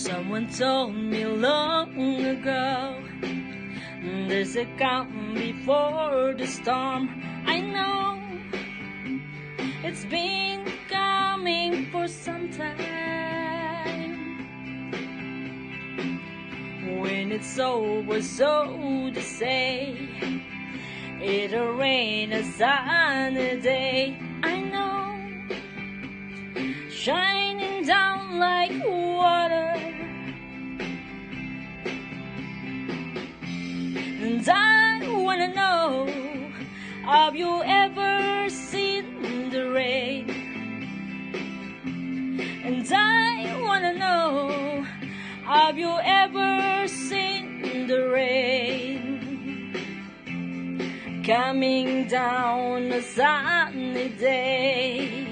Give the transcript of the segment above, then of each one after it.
Someone told me long ago, there's a calm before the storm. I know it's been coming for some time. When it's over, so to say, it'll rain a sunny day. I know, shining down like water. And I wanna know, have you ever seen the rain? And I wanna know, have you ever seen the rain coming down a sunny day?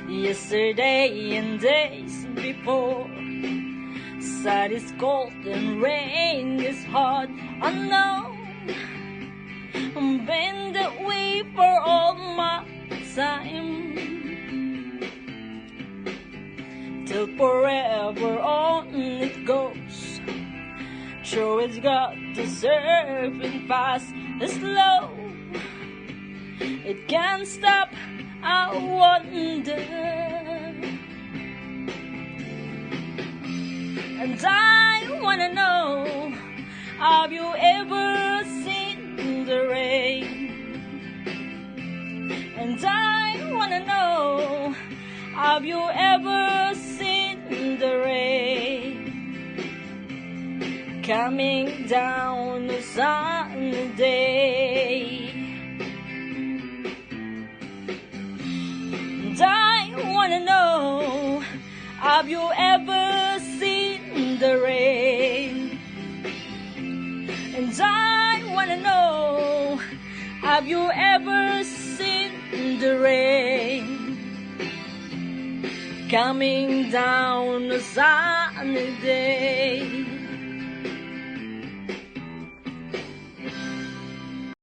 Yesterday and days before, sun is cold and rain is hot. I know I've been that way for all my time, till forever on it goes. Sure, it's got to surfing fast and slow. It can't stop, I wonder. And I wanna know, have you ever seen the rain? And I wanna know, have you ever seen the rain coming down a sunny day? And I wanna know, have you ever seen the rain? And I wanna know, have you ever seen the rain coming down a sunny day?